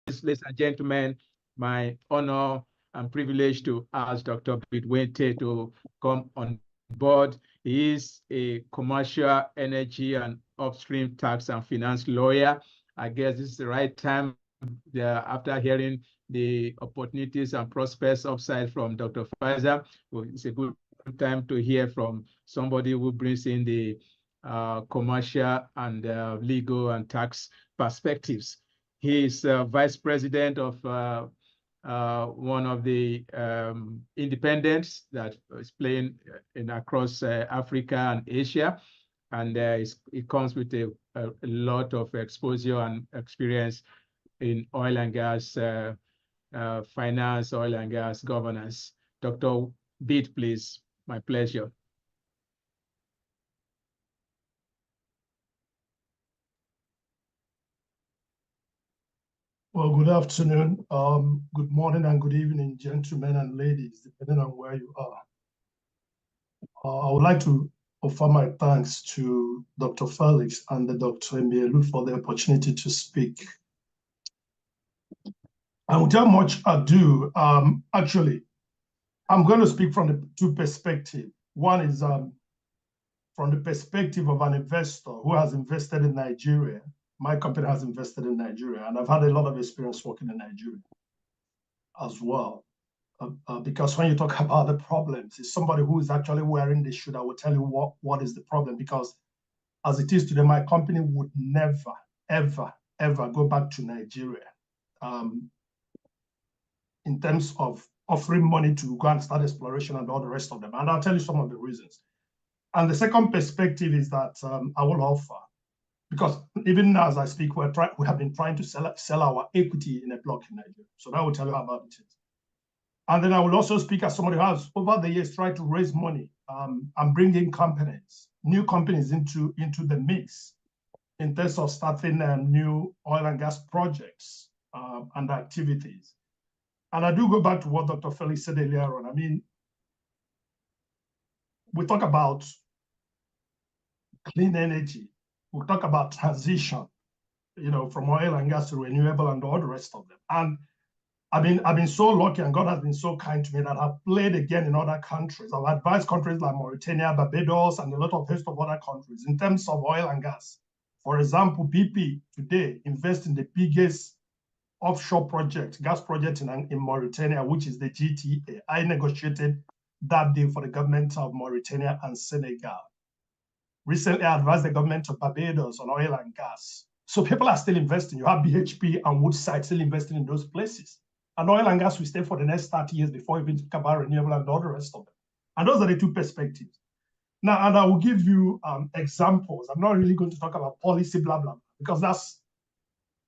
ladies and gentlemen, my honor and privilege to ask Dr. Bede Nwete to come on board. He is a commercial energy and upstream tax and finance lawyer. I guess this is the right time after hearing the opportunities and prospects upside from Dr. Faisal. Well, it's a good time to hear from somebody who brings in the commercial and legal and tax perspectives. He is vice president of one of the independents that is playing across Africa and Asia. And it comes with a lot of exposure and experience in oil and gas finance, oil and gas governance. Dr. Bede, please, my pleasure. Well, good afternoon, good morning, and good evening, gentlemen and ladies, depending on where you are. I would like to offer my thanks to Dr. Felix and the Dr. Emielu for the opportunity to speak. And without much ado, actually, I'm going to speak from the two perspectives. One is from the perspective of an investor who has invested in Nigeria. My company has invested in Nigeria, and I've had a lot of experience working in Nigeria as well. Because when you talk about the problems, it's somebody who is actually wearing the shoe that will tell you what is the problem. Because as it is today, my company would never, ever, ever go back to Nigeria in terms of offering money to go and start exploration and all the rest of them. And I'll tell you some of the reasons. And the second perspective is that I will offer, because even now as I speak, we have been trying to sell our equity in a block in Nigeria. So that will tell you how about it is. And then I will also speak as somebody who has over the years tried to raise money and bring in companies, new companies into the mix in terms of starting new oil and gas projects and activities. And I do go back to what Dr. Felix said earlier on. I mean, we talk about clean energy. We talk about transition, from oil and gas to renewable and all the rest of them. And I've been so lucky, and God has been so kind to me that I've played again in other countries. I've advised countries like Mauritania, Barbados, and a lot of host of other countries in terms of oil and gas. For example, BP today invests in the biggest offshore project, gas project in Mauritania, which is the GTA. I negotiated that deal for the government of Mauritania and Senegal. Recently, I advised the government of Barbados on oil and gas. So people are still investing. You have BHP and Woodside still investing in those places. And oil and gas will stay for the next 30 years before we even talk about renewable and all the rest of them. And those are the two perspectives. Now, and I will give you examples. I'm not really going to talk about policy, blah, blah, because that's,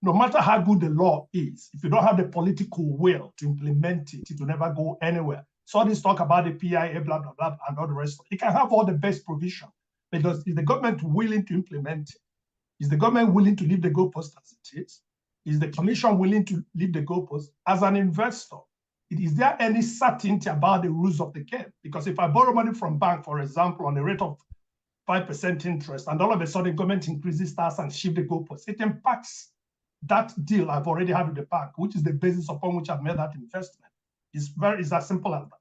no matter how good the law is, if you don't have the political will to implement it, it will never go anywhere. So all this talk about the PIA, blah, blah, blah, and all the rest of it. It can have all the best provision, because is the government willing to implement it? Is the government willing to leave the goalpost as it is? Is the commission willing to leave the goalpost? As an investor, is there any certainty about the rules of the game? Because if I borrow money from bank, for example, on a rate of 5% interest, and all of a sudden government increases tax and shift the goalpost, it impacts that deal I've already had with the bank, which is the basis upon which I've made that investment. It's as simple as that.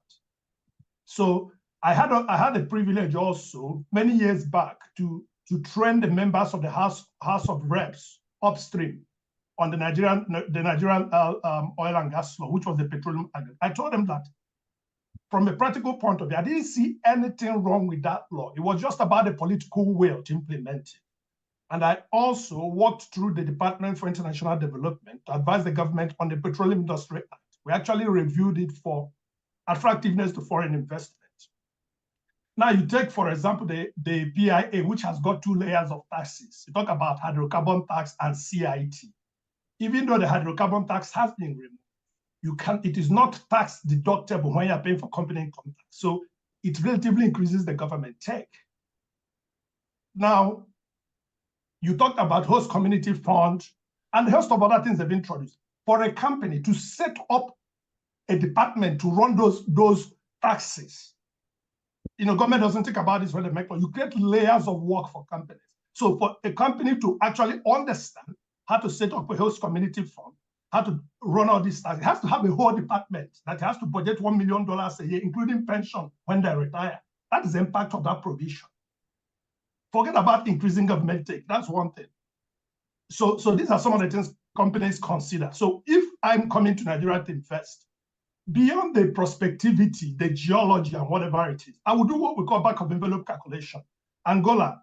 So I had a privilege also many years back to train the members of the House of Reps upstream on the Nigerian oil and gas law, which was the petroleum agreement. I told them that from a practical point of view, I didn't see anything wrong with that law. It was just about the political will to implement it. And I also worked through the Department for International Development to advise the government on the Petroleum Industry Act. We actually reviewed it for attractiveness to foreign investment. Now you take, for example, the PIA, which has got 2 layers of taxes. You talk about hydrocarbon tax and CIT. Even though the hydrocarbon tax has been removed, it is not tax deductible when you're paying for company income tax. So it relatively increases the government take. Now, you talked about host community fund and a host of other things they've introduced. For a company to set up a department to run those taxes, government doesn't think about this when they make law. You create layers of work for companies. So for a company to actually understand how to set up a host community fund, how to run all this tax. It has to have a whole department that has to budget $1 million a year, including pension when they retire. That is the impact of that provision. Forget about increasing government take. That's one thing. So these are some of the things companies consider. So if I'm coming to Nigeria to invest, beyond the prospectivity, the geology, and whatever it is, I will do what we call back of envelope calculation. Angola,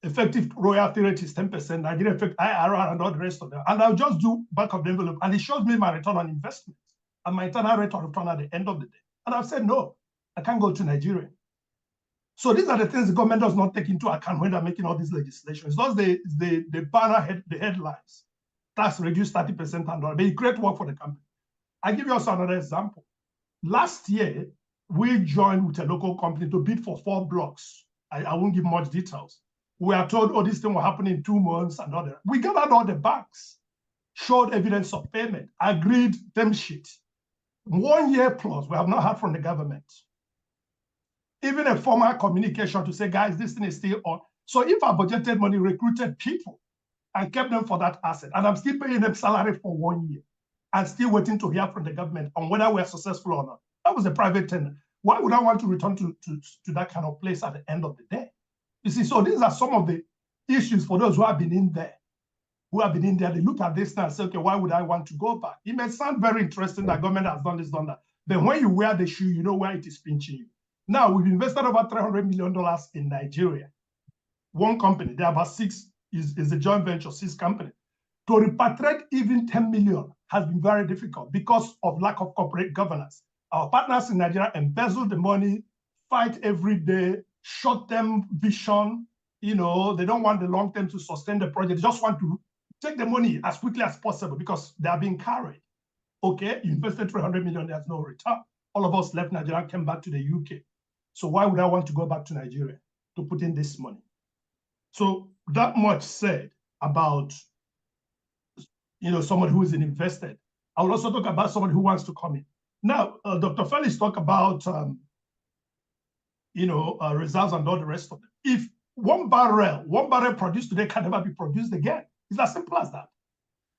effective royalty rate is 10%, Nigeria effect IRR and all the rest of them. And I'll just do back of the envelope, and it shows me my return on investment and my internal rate of return at the end of the day. And I've said, no, I can't go to Nigeria. So these are the things the government does not take into account when they're making all these legislations. Those the banner the headlines. Tax reduced 30% and all, but it create work for the company. I give you also another example. Last year, we joined with a local company to bid for 4 blocks. I won't give much details. We are told, oh, this thing will happen in 2 months and other. We gathered all the banks, showed evidence of payment, agreed term sheet. 1 year plus, we have not heard from the government. Even a formal communication to say, guys, this thing is still on. So if I budgeted money, recruited people, and kept them for that asset, and I'm still paying them salary for 1 year, and still waiting to hear from the government on whether we're successful or not. That was a private tender. Why would I want to return to that kind of place at the end of the day? You see, so these are some of the issues for those who have been in there. They look at this now and say, okay, why would I want to go back? It may sound very interesting that government has done this, done that. But when you wear the shoe, you know where it is pinching you. Now, we've invested over $300 million in Nigeria. One company, there are about 6, is a joint venture, 6 companies. To repatriate even 10 million has been very difficult because of lack of corporate governance. Our partners in Nigeria embezzle the money, fight every day, short-term vision. You know, they don't want the long-term to sustain the project. They just want to take the money as quickly as possible because they are being carried. Okay, you invested 300 million, there's no return. All of us left Nigeria, came back to the UK. So why would I want to go back to Nigeria to put in this money? So that much said about, you know, somebody who is invested. I will also talk about somebody who wants to come in. Now, Dr. Felix talked about, reserves and all the rest of them. If one barrel produced today can never be produced again, it's as simple as that.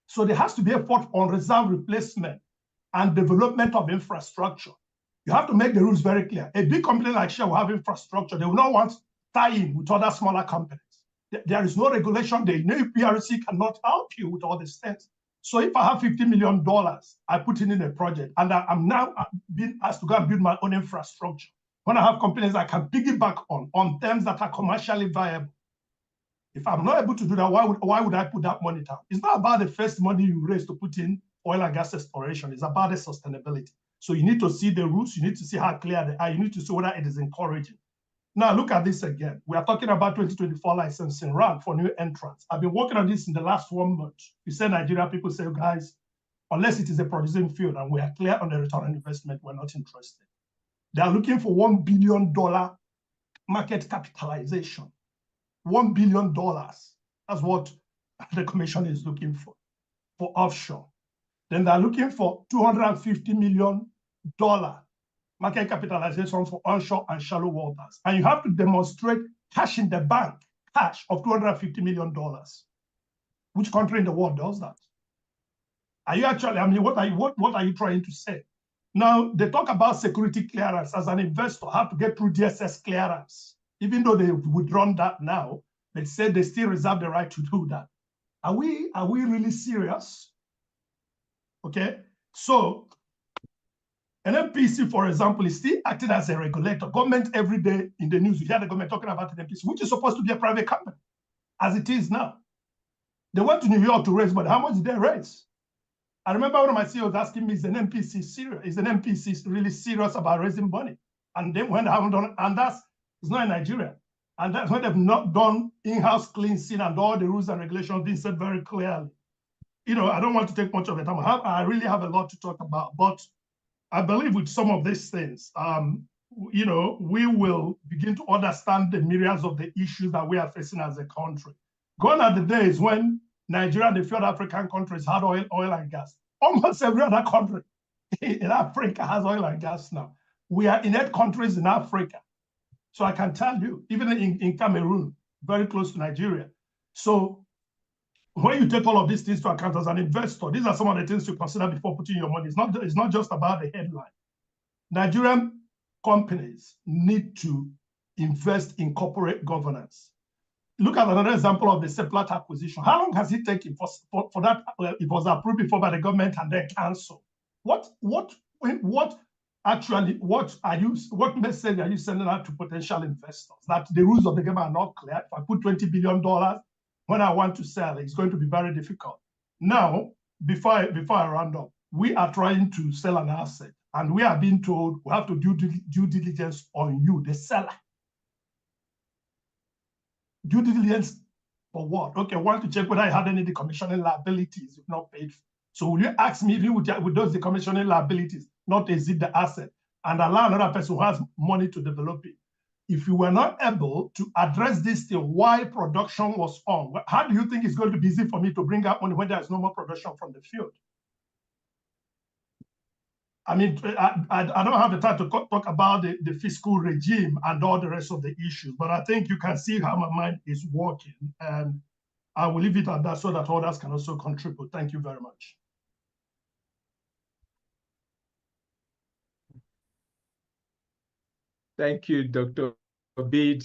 So there has to be effort on reserve replacement and development of infrastructure. You have to make the rules very clear. A big company like Shell will have infrastructure. They will not want tie-in with other smaller companies. There is no regulation. The PRC cannot help you with all these things. So if I have $50 million, I put in a project, and I'm now being asked to go and build my own infrastructure. When I have companies I can piggyback on terms that are commercially viable. If I'm not able to do that, why would I put that money down? It's not about the first money you raise to put in oil and gas exploration. It's about the sustainability. So you need to see the rules. You need to see how clear they are. You need to see whether it is encouraging. Now, look at this again. We are talking about 2024 licensing round for new entrants. I've been working on this in the last 1 month. You say Nigeria, people say, guys, unless it is a producing field and we are clear on the return on investment, we're not interested. They are looking for $1 billion market capitalization. $1 billion. That's what the commission is looking for offshore. Then they're looking for $250 million market capitalization for onshore and shallow waters. And you have to demonstrate cash in the bank, cash of $250 million. Which country in the world does that? Are you actually, I mean, what are you trying to say? Now, they talk about security clearance. As an investor, have to get through DSS clearance. Even though they've withdrawn that now, they said they still reserve the right to do that. Are we really serious? Okay, so an NPC, for example, is still acting as a regulator. Government every day in the news, you hear the government talking about an NPC, which is supposed to be a private company, as it is now. They went to New York to raise money. How much did they raise? I remember one of my CEOs asking me, is an NPC serious? Is an NPC really serious about raising money? And then when they haven't done, and it's not in Nigeria. And that's when they've not done in-house cleansing and all the rules and regulations being said very clearly. You know, I don't want to take much of the time. I really have a lot to talk about, but I believe with some of these things, we will begin to understand the myriads of the issues that we are facing as a country. Gone are the days when Nigeria and the few African countries had oil and gas. Almost every other country in Africa has oil and gas now. We are in 8 countries in Africa. So I can tell you, even in Cameroon, very close to Nigeria. So when you take all of these things to account as an investor, these are some of the things to consider before putting your money. It's not just about the headline. Nigerian companies need to invest in corporate governance. Look at another example of the Seplat acquisition. How long has it taken for that? It was approved before by the government and then cancelled. What message are you sending out to potential investors that the rules of the game are not clear? If I put $20 billion when I want to sell, it's going to be very difficult. Now, before I round up, we are trying to sell an asset, and we are being told we have to do due diligence on you, the seller. Due diligence for what? Okay, I want to check whether I had any decommissioning liabilities if not paid for. So will you ask me if with those decommissioning liabilities not exit the asset and allow another person who has money to develop it? If you were not able to address this thing while production was on, how do you think it's going to be easy for me to bring out money when there's no more production from the field? I mean, I don't have the time to talk about the fiscal regime and all the rest of the issues, but I think you can see how my mind is working. And I will leave it at that so that others can also contribute. Thank you very much. Thank you, Dr. Bede.